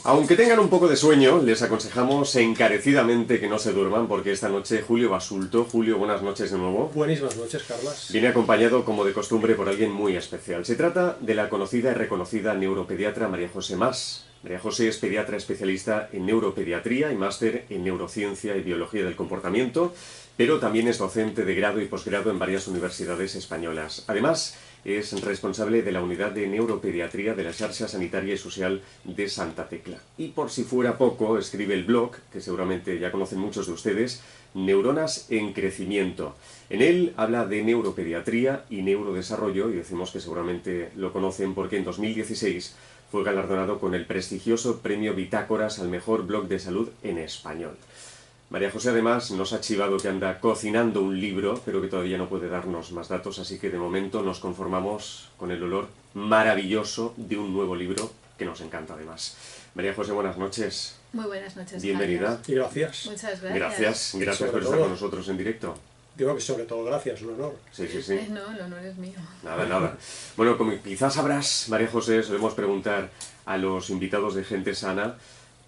Aunque tengan un poco de sueño, les aconsejamos encarecidamente que no se duerman, porque esta noche Julio Basulto. Julio, buenas noches de nuevo. Buenísimas noches, Carlas. Viene acompañado, como de costumbre, por alguien muy especial. Se trata de la conocida y reconocida neuropediatra María José Mas. María José es pediatra especialista en neuropediatría y máster en neurociencia y biología del comportamiento, pero también es docente de grado y posgrado en varias universidades españolas. Además, es responsable de la unidad de neuropediatría de la Xarxa Sanitaria y Social de Santa Tecla. Y por si fuera poco, escribe el blog, que seguramente ya conocen muchos de ustedes, Neuronas en Crecimiento. En él habla de neuropediatría y neurodesarrollo, y decimos que seguramente lo conocen porque en 2016 fue galardonado con el prestigioso premio Bitácoras al mejor blog de salud en español. María José además nos ha chivado que anda cocinando un libro, pero que todavía no puede darnos más datos, así que de momento nos conformamos con el olor maravilloso de un nuevo libro que nos encanta además. María José, buenas noches. Muy buenas noches. Bienvenida. Y gracias. Muchas gracias. Gracias por estar con nosotros en directo. Digo que sobre todo gracias, un honor. Sí. No, el honor es mío. Nada. Bueno, como quizás sabrás, María José, solemos preguntar a los invitados de Gente Sana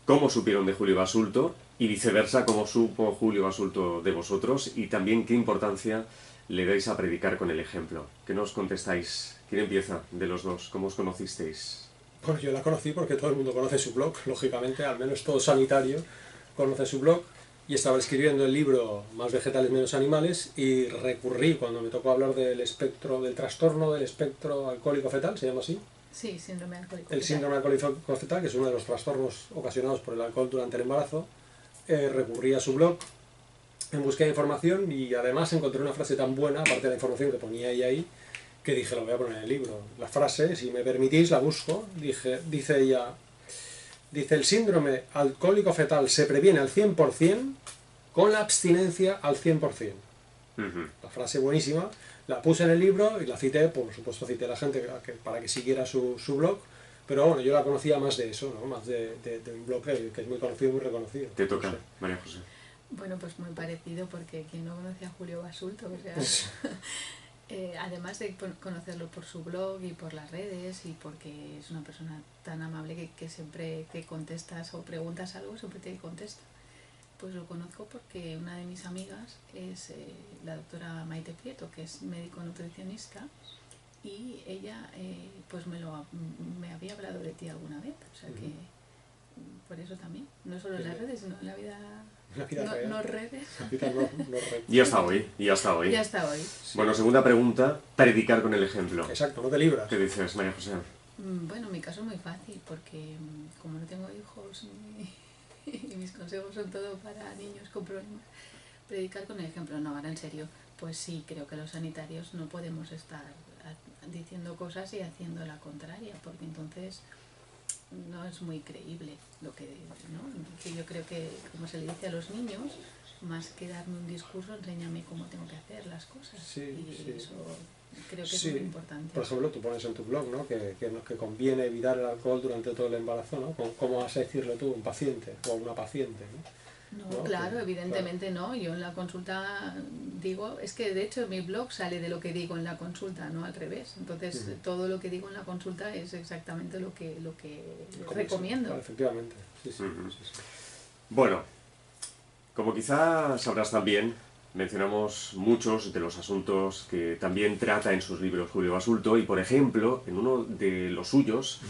cómo supieron de Julio Basulto y viceversa, cómo supo Julio Basulto de vosotros, y también qué importancia le dais a predicar con el ejemplo. ¿Qué nos contestáis? ¿Quién empieza de los dos? ¿Cómo os conocisteis? Pues yo la conocí porque todo el mundo conoce su blog, lógicamente, al menos todo sanitario conoce su blog, y estaba escribiendo el libro Más vegetales, menos animales, y recurrí cuando me tocó hablar del espectro, del trastorno del espectro alcohólico fetal, ¿se llama así? Sí, síndrome alcohólico. El síndrome alcohólico fetal, que es uno de los trastornos ocasionados por el alcohol durante el embarazo. Recurrí a su blog en busca de información, y además encontré una frase tan buena, aparte de la información que ponía ella ahí, que dije, lo voy a poner en el libro. La frase, si me permitís, la busco. Dice ella, el síndrome alcohólico fetal se previene al 100% con la abstinencia al 100%. La frase buenísima, la puse en el libro y la cité, por supuesto cité a la gente para que siguiera su blog, pero bueno, yo la conocía más de eso, ¿no? Más de un blog que es muy conocido y muy reconocido. Te toca, María José. Bueno, pues muy parecido, porque quien no conoce a Julio Basulto, o sea, además de conocerlo por su blog y por las redes, y porque es una persona tan amable que siempre que contestas o preguntas algo, siempre te contesta. Pues lo conozco porque una de mis amigas es la doctora Maite Prieto, que es médico nutricionista, y ella pues me había hablado de ti alguna vez, o sea que por eso también, no solo en las redes, sino en la vida no redes. Y hasta hoy. Ya está hoy. Bueno, segunda pregunta, predicar con el ejemplo. Exacto, no te libras. ¿Qué dices, María José? Bueno, en mi caso es muy fácil, porque como no tengo hijos y mis consejos son todo para niños con problemas, predicar con el ejemplo. No, ahora en serio, pues sí, creo que los sanitarios no podemos estar diciendo cosas y haciendo la contraria, porque entonces no es muy creíble lo que, ¿no? Que yo creo que, como se le dice a los niños, más que darme un discurso, enséñame cómo tengo que hacer las cosas. Sí. Eso creo que es muy importante. Por ejemplo, tú pones en tu blog, ¿no? que conviene evitar el alcohol durante todo el embarazo, ¿no? ¿Cómo vas a decirle tú a un paciente o a una paciente, ¿no? No, claro, evidentemente claro. No. Yo en la consulta digo, es que de hecho mi blog sale de lo que digo en la consulta, no al revés. Entonces todo lo que digo en la consulta es exactamente lo que recomiendo. Claro, efectivamente. Sí. Bueno, como quizá sabrás también, mencionamos muchos de los asuntos que también trata en sus libros Julio Basulto, y por ejemplo, en uno de los suyos,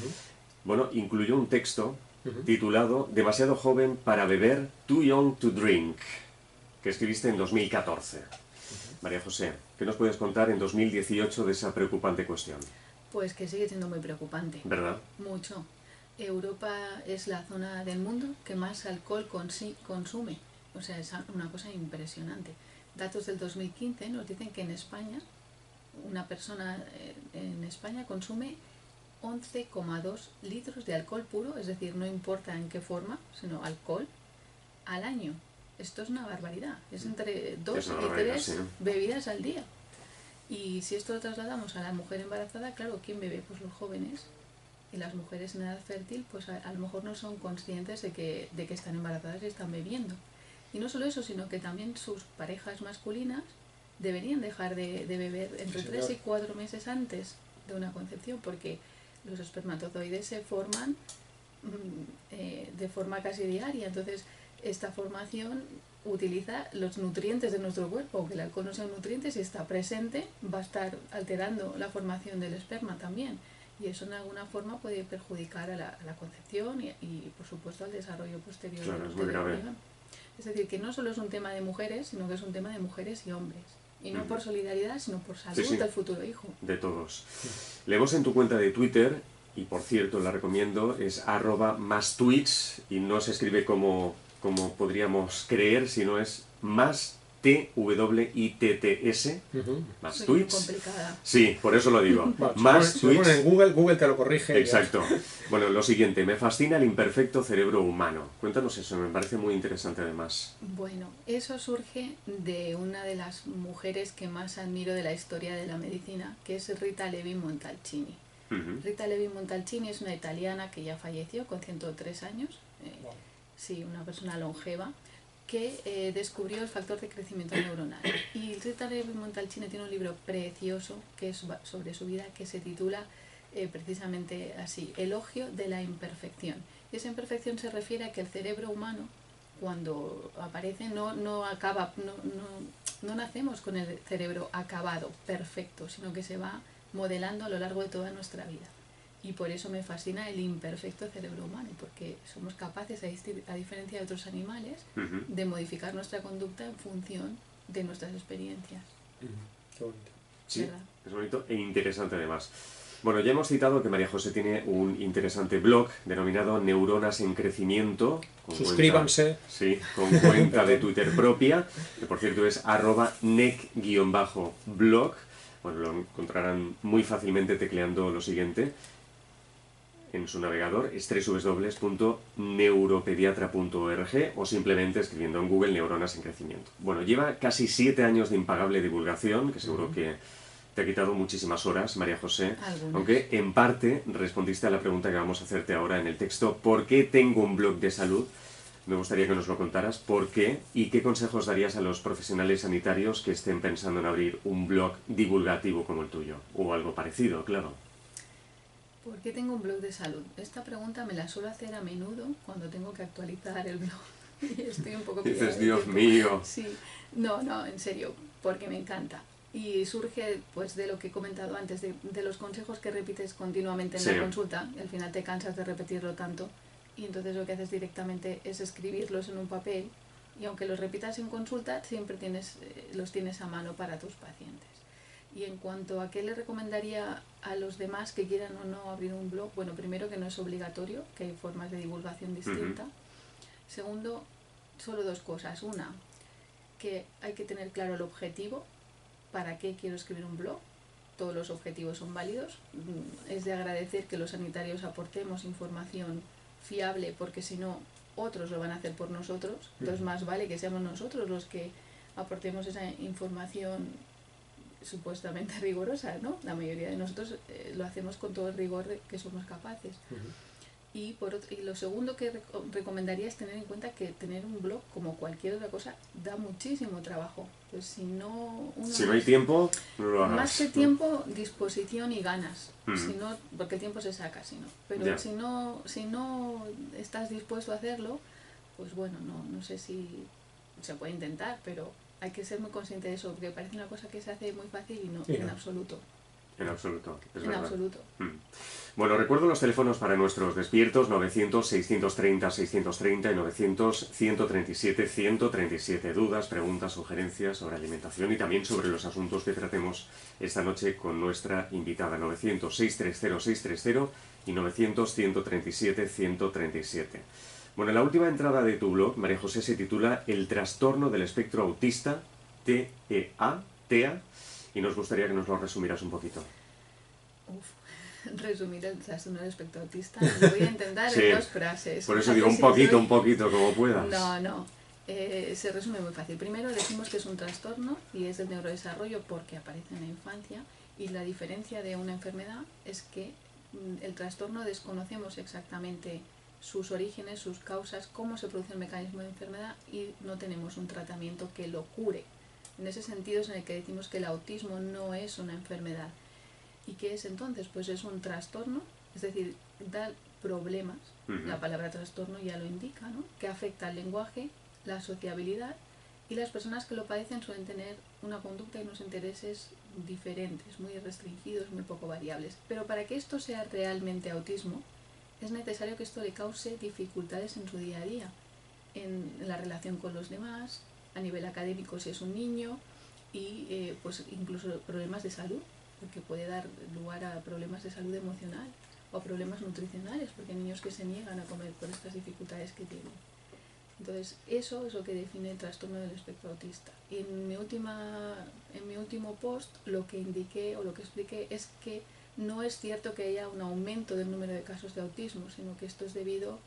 bueno, incluyó un texto titulado Demasiado joven para beber, Too Young to Drink, que escribiste en 2014. María José, ¿qué nos puedes contar en 2018 de esa preocupante cuestión? Pues que sigue siendo muy preocupante. ¿Verdad? Mucho. Europa es la zona del mundo que más alcohol consume. O sea, es una cosa impresionante. Datos del 2015 nos dicen que en España, una persona en España consume 11,2 litros de alcohol puro, es decir, no importa en qué forma, sino alcohol, al año. Esto es una barbaridad, es entre 2 y 3 bebidas al día. Y si esto lo trasladamos a la mujer embarazada, claro, ¿quién bebe? Pues los jóvenes. Y las mujeres en edad fértil, pues a lo mejor no son conscientes de que están embarazadas y están bebiendo. Y no solo eso, sino que también sus parejas masculinas deberían dejar de beber entre 3 y 4 meses antes de una concepción, porque los espermatozoides se forman de forma casi diaria. Entonces, esta formación utiliza los nutrientes de nuestro cuerpo, aunque el alcohol no sea un nutriente, si está presente va a estar alterando la formación del esperma también, y eso en alguna forma puede perjudicar a la concepción y por supuesto al desarrollo posterior Claro, es muy del grave. embrión. Es decir, que no solo es un tema de mujeres, sino que es un tema de mujeres y hombres, y no por solidaridad, sino por salud Sí, sí, del futuro hijo. de todos. Leemos en tu cuenta de Twitter, y por cierto la recomiendo, es @mastweets, y no se escribe como podríamos creer, sino es más TWITTS, más Soy muy tweets. complicada. Sí, por eso lo digo. Bueno, Más si lo pones tweets. en Google, Google te lo corrige. Exacto. Bueno, lo siguiente, me fascina el imperfecto cerebro humano. Cuéntanos eso, me parece muy interesante además. Bueno, eso surge de una de las mujeres que más admiro de la historia de la medicina, que es Rita Levi Montalcini. Rita Levi Montalcini es una italiana que ya falleció con 103 años, Wow. sí, una persona longeva, que descubrió el factor de crecimiento neuronal. Y Rita Levi Montalcini tiene un libro precioso que es sobre su vida, que se titula precisamente así, Elogio de la imperfección. Y esa imperfección se refiere a que el cerebro humano, cuando aparece, no nacemos con el cerebro acabado, perfecto, sino que se va modelando a lo largo de toda nuestra vida. Y por eso me fascina el imperfecto cerebro humano, porque somos capaces, a diferencia de otros animales, de modificar nuestra conducta en función de nuestras experiencias. Qué bonito. Sí, ¿Verdad? es bonito e interesante además. Bueno, ya hemos citado que María José tiene un interesante blog denominado Neuronas en Crecimiento. Suscríbanse. Sí, con cuenta de Twitter propia, que por cierto es @nec_blog. Bueno, lo encontrarán muy fácilmente tecleando lo siguiente en su navegador, es www.neuropediatra.org, o simplemente escribiendo en Google Neuronas en Crecimiento. Bueno, lleva casi 7 años de impagable divulgación, que seguro que te ha quitado muchísimas horas, María José. Algunas. Aunque en parte respondiste a la pregunta que vamos a hacerte ahora en el texto: ¿por qué tengo un blog de salud? Me gustaría que nos lo contaras, por qué y qué consejos darías a los profesionales sanitarios que estén pensando en abrir un blog divulgativo como el tuyo, o algo parecido, claro. ¿Por qué tengo un blog de salud? Esta pregunta me la suelo hacer a menudo cuando tengo que actualizar el blog. Y estoy un poco pillada Dices, de Dios tiempo. mío. Sí, no, en serio, porque me encanta. Y surge pues de lo que he comentado antes, de los consejos que repites continuamente en la consulta. Al final te cansas de repetirlo tanto y entonces lo que haces directamente es escribirlos en un papel, y aunque los repitas en consulta, siempre los tienes a mano para tus pacientes. Y en cuanto a qué le recomendaría a los demás que quieran o no abrir un blog, bueno, primero que no es obligatorio, que hay formas de divulgación distintas. Segundo, solo 2 cosas. Una, que hay que tener claro el objetivo, para qué quiero escribir un blog. Todos los objetivos son válidos. Es de agradecer que los sanitarios aportemos información fiable, porque si no, otros lo van a hacer por nosotros. Entonces más vale que seamos nosotros los que aportemos esa información supuestamente rigurosa, ¿no? La mayoría de nosotros lo hacemos con todo el rigor de que somos capaces. Y lo segundo que recomendaría es tener en cuenta que tener un blog, como cualquier otra cosa, da muchísimo trabajo. Pues si no hay tiempo, no lo hagas. Más que tiempo, disposición y ganas. Si no, porque el tiempo se saca, si no. Pero si no estás dispuesto a hacerlo, pues bueno, no sé si se puede intentar, pero hay que ser muy consciente de eso, porque parece una cosa que se hace muy fácil y no, en absoluto. En absoluto, es en verdad. absoluto. Bueno, recuerdo los teléfonos para nuestros despiertos: 900-630-630 y 900-137-137. Dudas, preguntas, sugerencias sobre alimentación y también sobre los asuntos que tratemos esta noche con nuestra invitada. 900-630-630 y 900-137-137. Bueno, la última entrada de tu blog, María José, se titula El trastorno del espectro autista, TEA, y nos gustaría que nos lo resumieras un poquito. Resumir el trastorno del espectro autista, lo voy a intentar en 2 frases. Por eso digo un poquito, como puedas. No. Se resume muy fácil. Primero decimos que es un trastorno y es del neurodesarrollo porque aparece en la infancia, y la diferencia de una enfermedad es que el trastorno desconocemos exactamente sus orígenes, sus causas, cómo se produce el mecanismo de enfermedad, y no tenemos un tratamiento que lo cure. En ese sentido es en el que decimos que el autismo no es una enfermedad. ¿Y qué es entonces? Pues es un trastorno, es decir, problemas, la palabra trastorno ya lo indica, ¿no? Que afecta al lenguaje, la sociabilidad, y las personas que lo padecen suelen tener una conducta y unos intereses diferentes, muy restringidos, muy poco variables. Pero para que esto sea realmente autismo, es necesario que esto le cause dificultades en su día a día, en la relación con los demás, a nivel académico si es un niño, y pues incluso problemas de salud, porque puede dar lugar a problemas de salud emocional o problemas nutricionales, porque hay niños que se niegan a comer por estas dificultades que tienen. Entonces, eso es lo que define el trastorno del espectro autista. Y en mi último post lo que indiqué o lo que expliqué es que no es cierto que haya un aumento del número de casos de autismo, sino que esto es debido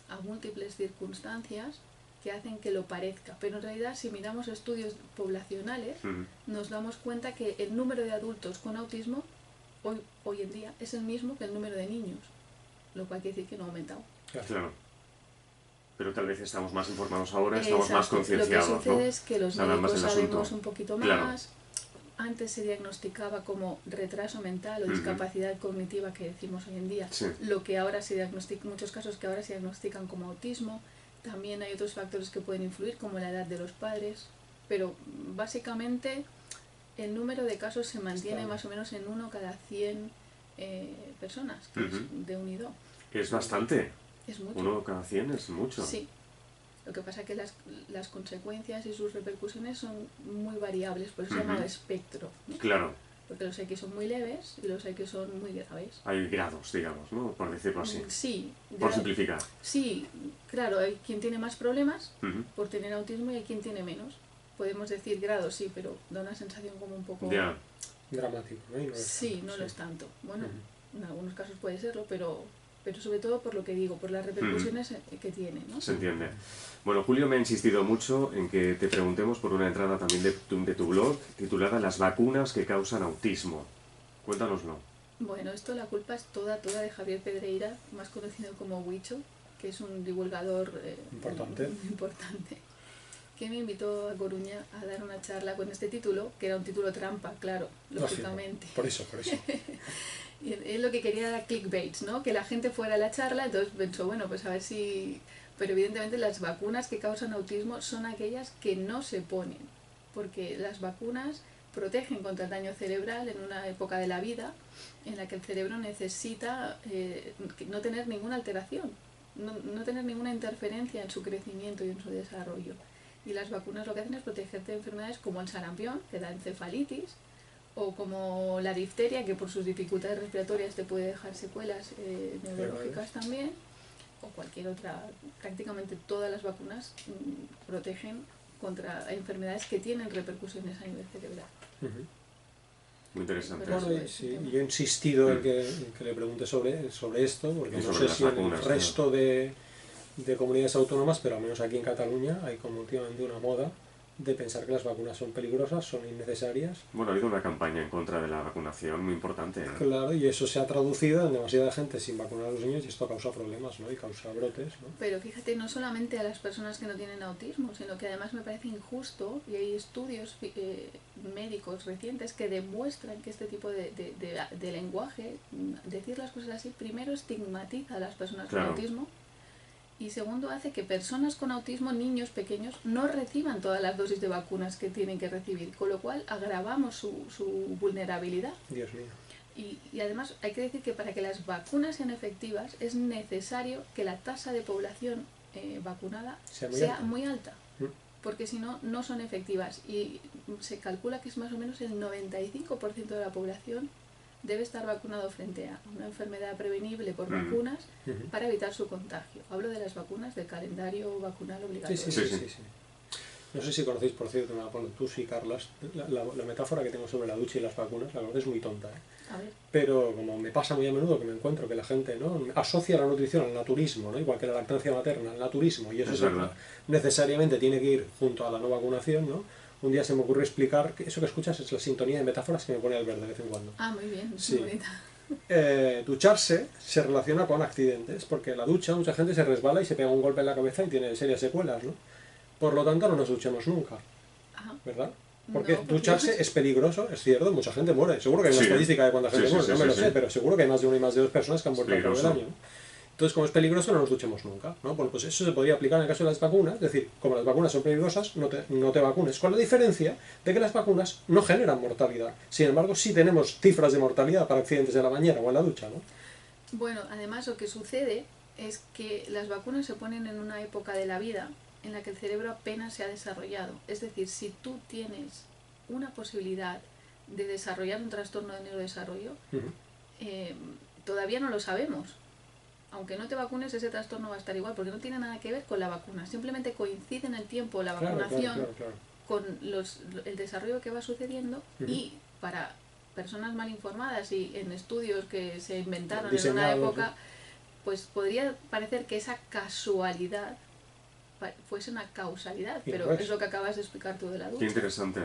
a múltiples circunstancias que hacen que lo parezca. Pero en realidad, si miramos estudios poblacionales, nos damos cuenta que el número de adultos con autismo hoy en día es el mismo que el número de niños, lo cual quiere decir que no ha aumentado. Claro. Pero tal vez estamos más informados ahora, estamos más concienciados, ¿no? Lo que sucede ¿no? es que los médicos sabemos un poquito más. Claro. Antes se diagnosticaba como retraso mental o discapacidad cognitiva, que decimos hoy en día, lo que ahora se diagnostica, muchos casos que ahora se diagnostican como autismo. También hay otros factores que pueden influir, como la edad de los padres, pero básicamente el número de casos se mantiene más o menos en 1 cada 100 personas, que es de unido. Es bastante. Es mucho. 1 cada 100 es mucho. Sí. Lo que pasa es que las consecuencias y sus repercusiones son muy variables, por eso se llama espectro, ¿no? Claro. Porque los hay que son muy leves y los hay que son muy graves. Hay grados, digamos, ¿no? Por decirlo así. Sí. Por simplificar. Sí, claro, hay quien tiene más problemas por tener autismo y hay quien tiene menos. Podemos decir grados, sí, pero da una sensación como un poco... dramático, ¿no? No lo es tanto. Bueno, en algunos casos puede serlo, pero sobre todo por lo que digo, por las repercusiones que tiene, ¿no? Se entiende. Bueno, Julio me ha insistido mucho en que te preguntemos por una entrada también de tu blog titulada Las vacunas que causan autismo. Cuéntanoslo. Bueno, esto la culpa es toda de Javier Pedreira, más conocido como Huicho, que es un divulgador importante, que me invitó a Coruña a dar una charla con este título, que era un título trampa, claro, lógicamente. Por eso. Y él lo que quería era clickbaits, ¿no? Que la gente fuera a la charla, entonces pensó, bueno, pues a ver si... Pero evidentemente las vacunas que causan autismo son aquellas que no se ponen, porque las vacunas protegen contra el daño cerebral en una época de la vida en la que el cerebro necesita no tener ninguna alteración, no tener ninguna interferencia en su crecimiento y en su desarrollo. Y las vacunas lo que hacen es protegerte de enfermedades como el sarampión, que da encefalitis, o como la difteria, que por sus dificultades respiratorias te puede dejar secuelas neurológicas también, o cualquier otra. Prácticamente todas las vacunas protegen contra enfermedades que tienen repercusiones a nivel cerebral. Muy interesante. Bueno, yo he insistido en que le pregunte sobre esto, porque no sé si en el resto de comunidades autónomas, pero al menos aquí en Cataluña hay como últimamente una moda de pensar que las vacunas son peligrosas, son innecesarias. Bueno, ha habido una campaña en contra de la vacunación muy importante, ¿no? Claro, y eso se ha traducido en demasiada gente sin vacunar a los niños y esto causa problemas, ¿no? Y causa brotes, ¿no? Pero fíjate, no solamente a las personas que no tienen autismo, sino que además me parece injusto, y hay estudios médicos recientes que demuestran que este tipo de lenguaje, decir las cosas así, primero estigmatiza a las personas con autismo, y segundo, hace que personas con autismo, niños pequeños, no reciban todas las dosis de vacunas que tienen que recibir, con lo cual agravamos su vulnerabilidad. Dios mío. Y además hay que decir que para que las vacunas sean efectivas es necesario que la tasa de población vacunada sea muy alta, porque si no, no son efectivas. Y se calcula que es más o menos el 95% de la población debe estar vacunado frente a una enfermedad prevenible por vacunas para evitar su contagio. Hablo de las vacunas del calendario vacunal obligatorio. Sí. No sé si conocéis, por cierto, tú sí, Carlas, la metáfora que tengo sobre la ducha y las vacunas, la verdad es muy tonta, ¿eh? A ver. Pero como me pasa muy a menudo que me encuentro que la gente, ¿no?, asocia la nutrición al naturismo, ¿no?, igual que la lactancia materna al naturismo, y eso necesariamente tiene que ir junto a la no vacunación, ¿no? Un día se me ocurrió explicar que eso que escuchas es la sintonía de metáforas que me pone Albert de vez en cuando. Ah, muy bien, sí. Muy bonita. Ducharse se relaciona con accidentes, porque en la ducha mucha gente se resbala y se pega un golpe en la cabeza y tiene serias secuelas, ¿no? Por lo tanto, no nos duchemos nunca, ¿verdad? Porque ducharse es peligroso, es cierto, mucha gente muere. Seguro que hay una estadística de cuánta gente muere, no me lo sé, pero seguro que hay más de 1 y más de 2 personas que han muerto por el año, ¿no? Entonces, como es peligroso, no nos duchemos nunca, ¿no? Bueno, pues eso se podría aplicar en el caso de las vacunas, es decir, como las vacunas son peligrosas, no te vacunes, con la diferencia de que las vacunas no generan mortalidad. Sin embargo, sí tenemos cifras de mortalidad para accidentes en la bañera o en la ducha, ¿no? Bueno, además lo que sucede es que las vacunas se ponen en una época de la vida en la que el cerebro apenas se ha desarrollado. Es decir, si tú tienes una posibilidad de desarrollar un trastorno de neurodesarrollo, todavía no lo sabemos. Aunque no te vacunes, ese trastorno va a estar igual, porque no tiene nada que ver con la vacuna. Simplemente coincide en el tiempo la vacunación con el desarrollo que va sucediendo y para personas mal informadas y en estudios que se inventaron en una época, pues podría parecer que esa casualidad fuese una causalidad, pero es lo que acabas de explicar tú de la ducha. Qué interesante.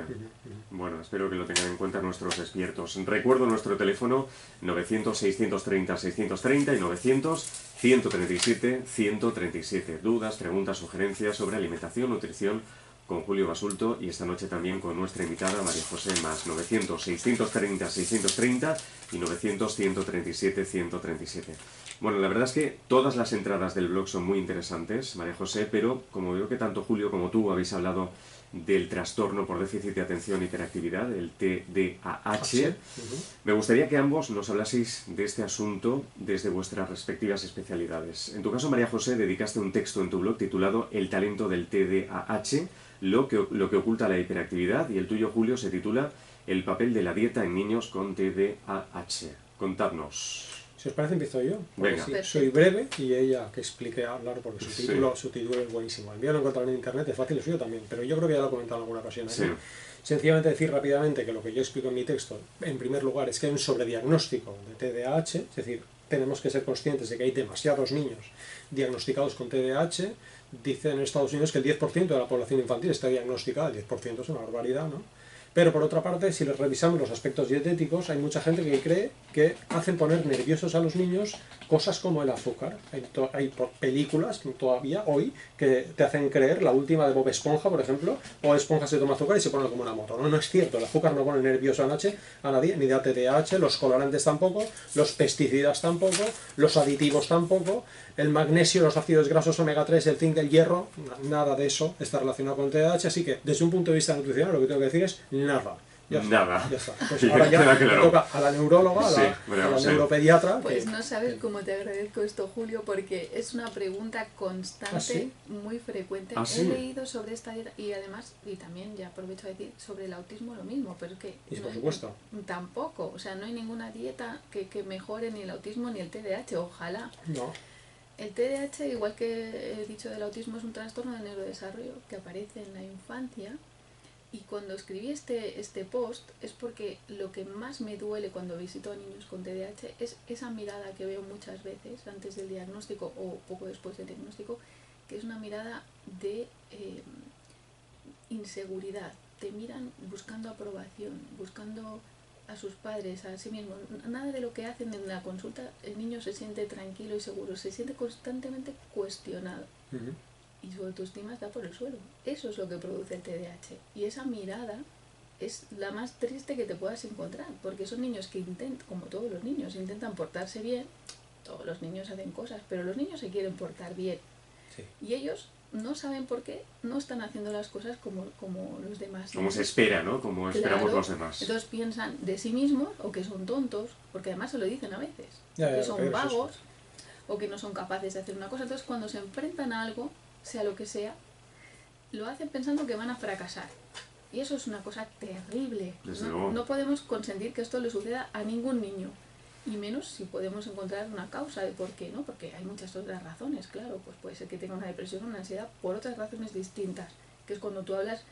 Bueno, espero que lo tengan en cuenta nuestros expertos. Recuerdo nuestro teléfono 900-630-630 y 900-137-137. Dudas, preguntas, sugerencias sobre alimentación, nutrición, con Julio Basulto y esta noche también con nuestra invitada María José Mas. 900-630-630 y 900-137-137. Bueno, la verdad es que todas las entradas del blog son muy interesantes, María José, pero como veo que tanto Julio como tú habéis hablado del trastorno por déficit de atención e hiperactividad, el TDAH, me gustaría que ambos nos hablaseis de este asunto desde vuestras respectivas especialidades. En tu caso, María José, dedicaste un texto en tu blog titulado El talento del TDAH, lo que oculta la hiperactividad, y el tuyo, Julio, se titula El papel de la dieta en niños con TDAH. Contadnos. Si os parece, empiezo yo. Venga. Sí, soy breve y ella que explique a hablar, porque su título es buenísimo. El mío lo encontrarán en internet, es fácil, el suyo también, pero yo creo que ya lo he comentado en alguna ocasión aquí. Sí. Sencillamente decir rápidamente que lo que yo explico en mi texto, en primer lugar, es que hay un sobrediagnóstico de TDAH, es decir, tenemos que ser conscientes de que hay demasiados niños diagnosticados con TDAH. Dicen en Estados Unidos que el 10% de la población infantil está diagnosticada, el 10% es una barbaridad, ¿no? Pero por otra parte, si les revisamos los aspectos dietéticos, hay mucha gente que cree que hacen poner nerviosos a los niños cosas como el azúcar. Hay películas todavía hoy que te hacen creer, la última de Bob Esponja, por ejemplo, Bob Esponja se toma azúcar y se pone como una moto. No es cierto, el azúcar no pone nervioso a nadie, ni da TDAH, los colorantes tampoco, los pesticidas tampoco, los aditivos tampoco, el magnesio, los ácidos grasos omega 3, el zinc, el hierro, nada de eso está relacionado con TDAH, así que desde un punto de vista nutricional lo que tengo que decir es nada. Ya está. Pues ahora ya me toca a la neuróloga, a la neuropediatra. Pues no sabes cómo te agradezco esto, Julio, porque es una pregunta constante, muy frecuente. He leído sobre esta dieta y además, y también ya aprovecho a decir, sobre el autismo lo mismo, pero es que por supuesto. Tampoco, o sea, no hay ninguna dieta que mejore ni el autismo ni el TDAH, ojalá. No. El TDAH, igual que he dicho del autismo, es un trastorno de neurodesarrollo que aparece en la infancia. Y cuando escribí este post es porque lo que más me duele cuando visito a niños con TDAH es esa mirada que veo muchas veces antes del diagnóstico o poco después del diagnóstico, que es una mirada de inseguridad. Te miran buscando aprobación, buscando a sus padres, a sí mismos. Nada de lo que hacen en la consulta, el niño se siente tranquilo y seguro, se siente constantemente cuestionado. Y su autoestima está por el suelo. Eso es lo que produce el TDAH. Y esa mirada es la más triste que te puedas encontrar, porque son niños que intentan, como todos los niños, intentan portarse bien. Todos los niños hacen cosas, pero los niños se quieren portar bien. Sí. Y ellos no saben por qué no están haciendo las cosas como los demás. Como se espera, ¿no? Como esperamos los demás. Entonces piensan de sí mismos, o que son tontos, porque además se lo dicen a veces, que son vagos, o que no son capaces de hacer una cosa. Entonces cuando se enfrentan a algo, sea lo que sea, lo hacen pensando que van a fracasar. Y eso es una cosa terrible. No podemos consentir que esto le suceda a ningún niño. Y menos si podemos encontrar una causa de por qué, ¿no? Porque hay muchas otras razones, claro. Pues puede ser que tenga una depresión o una ansiedad por otras razones distintas. Que es cuando tú hablas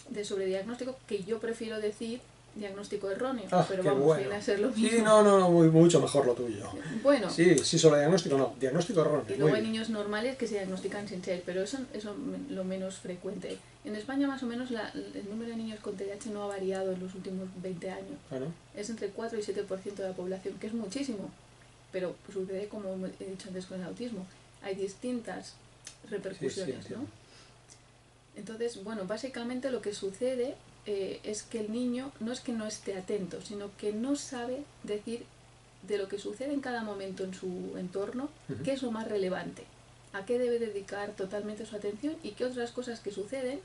de sobrediagnóstico, que yo prefiero decir diagnóstico erróneo, pero vamos, viene a ser lo mismo. Sí, mucho mejor lo tuyo. Bueno. Sí, sobre diagnóstico no, diagnóstico erróneo. Y luego hay niños normales que se diagnostican sin ser, pero eso es lo menos frecuente. En España más o menos el número de niños con TDAH no ha variado en los últimos 20 años. ¿No? Es entre 4 y 7% de la población, que es muchísimo, pero sucede como he dicho antes con el autismo. Hay distintas repercusiones, ¿no? Entonces, bueno, básicamente lo que sucede es que el niño no es que no esté atento, sino que no sabe decir de lo que sucede en cada momento en su entorno, qué es lo más relevante, a qué debe dedicar totalmente su atención y qué otras cosas que suceden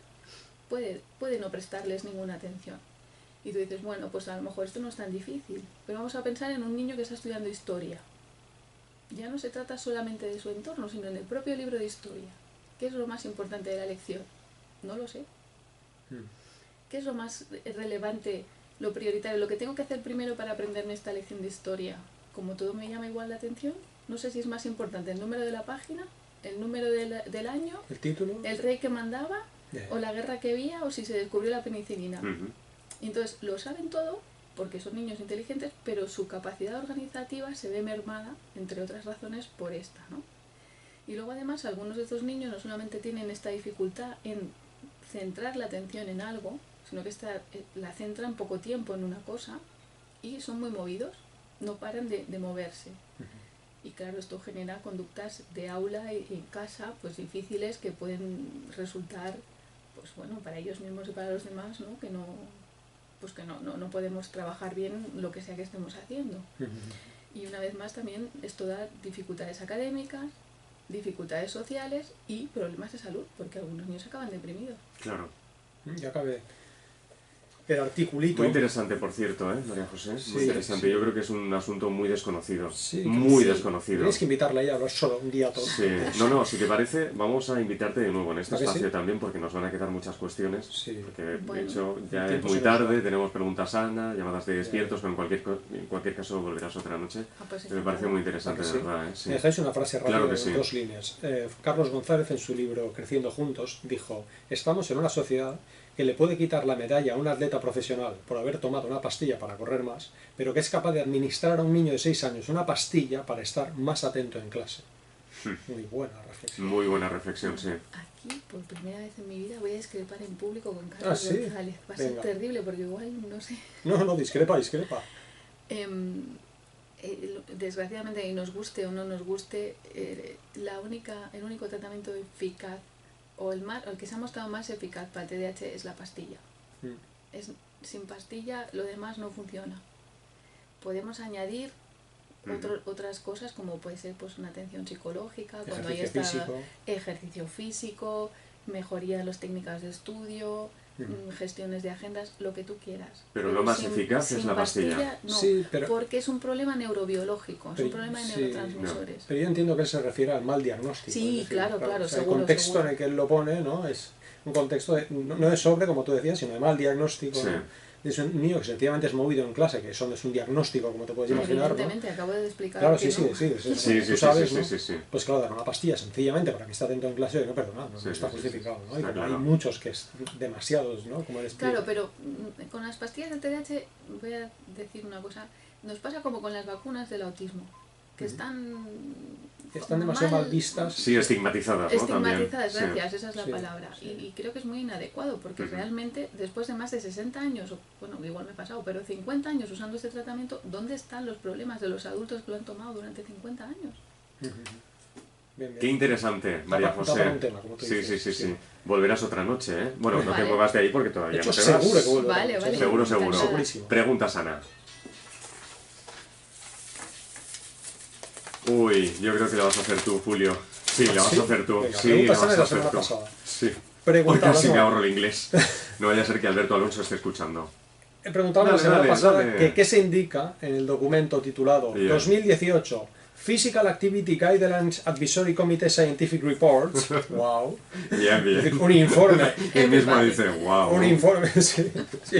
puede no prestarles ninguna atención. Y tú dices, bueno, pues a lo mejor esto no es tan difícil, pero vamos a pensar en un niño que está estudiando historia. Ya no se trata solamente de su entorno, sino en el propio libro de historia. ¿Qué es lo más importante de la lección? No lo sé. ¿Qué es lo más relevante, lo prioritario, lo que tengo que hacer primero para aprenderme esta lección de historia? Como todo me llama igual la atención, no sé si es más importante el número de la página, el número del año, el título, el rey que mandaba, o la guerra que había, o si se descubrió la penicilina. Entonces, lo saben todo, porque son niños inteligentes, pero su capacidad organizativa se ve mermada, entre otras razones, por esta, ¿no? Y luego además algunos de estos niños no solamente tienen esta dificultad en centrar la atención en algo, sino que la centran poco tiempo en una cosa y son muy movidos, no paran de moverse. Y claro, esto genera conductas de aula y en casa pues difíciles que pueden resultar, pues bueno, para ellos mismos y para los demás, ¿no? Que no podemos trabajar bien lo que sea que estemos haciendo. Y una vez más también esto da dificultades académicas, dificultades sociales y problemas de salud, porque algunos niños acaban deprimidos. Claro. Ya cabe el articulito. Muy interesante, por cierto, María José. Sí, muy interesante. sí. Yo creo que es un asunto muy desconocido. Sí, muy sí. desconocido. Tienes que invitarla a hablar solo un día todo. Sí. No, si te parece, vamos a invitarte de nuevo en este ¿A que espacio sí? también, porque nos van a quedar muchas cuestiones. Sí. Porque, Bueno, de hecho, ya el es tiempo muy se nos tarde, va. tenemos preguntas Ana, llamadas de despiertos, pero en cualquier caso volverás otra noche. Pues Me parece muy interesante, ¿A que de sí? verdad. Sí. Me dejáis una frase rápida Claro que en sí. 2 líneas. Carlos González, en su libro Creciendo Juntos, dijo: estamos en una sociedad que le puede quitar la medalla a un atleta profesional por haber tomado una pastilla para correr más, pero que es capaz de administrar a un niño de 6 años una pastilla para estar más atento en clase. Muy buena reflexión. Muy buena reflexión, sí. Aquí, por primera vez en mi vida, voy a discrepar en público con Carlos ¿sí? González. Va a ser Venga. terrible porque igual, no sé. No, discrepa. Desgraciadamente, y nos guste o no nos guste, el único tratamiento eficaz o el que se ha mostrado más eficaz para el TDAH es la pastilla. Sin pastilla lo demás no funciona. Podemos añadir otras cosas, como puede ser pues una atención psicológica, cuando hay ejercicio físico, mejoría en las técnicas de estudio, gestiones de agendas, lo que tú quieras. Pero lo más eficaz es la pastilla. No, sí, porque es un problema neurobiológico, es un problema de neurotransmisores. Pero yo entiendo que él se refiere al mal diagnóstico. Sí, es decir, claro, o sea, seguro. el contexto seguro. en el que él lo pone, ¿no? Es un contexto no de sobre, como tú decías, sino de mal diagnóstico. Sí. ¿no? Es un niño que sencillamente es movido en clase, que eso no es un diagnóstico, como te puedes imaginar, ¿no? Evidentemente, acabo de explicar. Claro, que sí, no. tú sabes, ¿no? Sí. Pues claro, dar una pastilla sencillamente para que esté atento en clase, no, perdona, no está justificado, ¿no? Y como hay muchos que es demasiados, ¿no? Como él explica. Claro, pero con las pastillas del TDAH, voy a decir una cosa, nos pasa como con las vacunas del autismo, que están demasiado mal vistas. Sí, estigmatizadas, ¿no? Estigmatizadas, También. gracias, esa es la palabra. Sí. Y creo que es muy inadecuado, porque realmente, después de más de 60 años, bueno, igual me he pasado, pero 50 años usando este tratamiento, ¿dónde están los problemas de los adultos que lo han tomado durante 50 años? Bien. Qué interesante, María José. Un tema, como tú dices. Sí. Volverás otra noche, ¿eh? Bueno, no te Vale. muevas de ahí porque todavía De hecho, no te vas. seguro que vuelve. Vale. Seguro. Segurísimo. Preguntas, Ana. Uy, yo creo que la vas a hacer tú, Julio. Sí, la vas a hacer tú. Venga, Sí, la vas a la hacer semana tú. pasada. Sí. Pregunta, Porque así no. me ahorro el inglés. No vaya a ser que Alberto Alonso esté escuchando. He preguntado la semana pasada que qué se indica en el documento titulado 2018 Physical Activity Guidelines Advisory Committee Scientific Reports. Wow. Bien. Un informe. Él mismo dice, wow. Un informe, sí.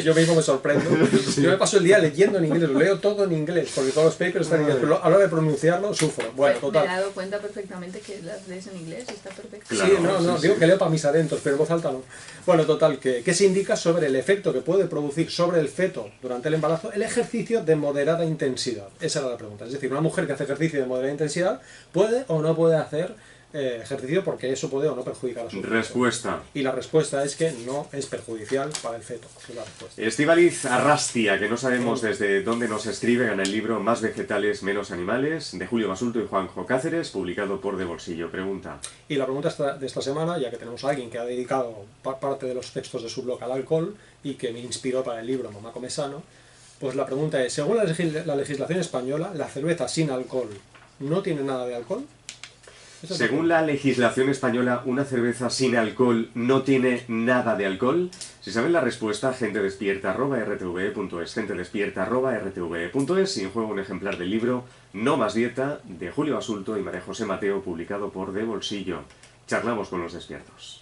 Yo mismo me sorprendo. Yo me paso el día leyendo en inglés, lo leo todo en inglés, porque todos los papers están en inglés, pero a la hora de pronunciarlo sufro. Bueno, Me he total. dado cuenta perfectamente que las lees en inglés y está perfecto. Claro, Sí, no, digo que leo para mis adentros, pero en voz alta no. Bueno, total, ¿qué se indica sobre el efecto que puede producir sobre el feto durante el embarazo el ejercicio de moderada intensidad? Esa era la pregunta. Es decir, una mujer que hace ejercicio de moderada intensidad puede o no puede hacer ejercicio porque eso puede o no perjudicar a su feto. Respuesta. Y la respuesta es que no es perjudicial para el feto. Esa es la respuesta. Estíbaliz Arrastia, que no sabemos desde dónde nos escribe, gana el libro Más vegetales, menos animales, de Julio Basulto y Juanjo Cáceres, publicado por De Bolsillo. Pregunta. Y la pregunta de esta semana, ya que tenemos a alguien que ha dedicado parte de los textos de su blog al alcohol y que me inspiró para el libro Mamá come sano, Pues la pregunta es, según la legislación española, la cerveza sin alcohol no tiene nada de alcohol. Según la legislación española, una cerveza sin alcohol no tiene nada de alcohol. Si saben la respuesta, gentedespierta@rtve.es, gentedespierta@rtve.es, y en juego un ejemplar del libro No más dieta, de Julio Basulto y María José Mateo, publicado por De Bolsillo. Charlamos con los despiertos.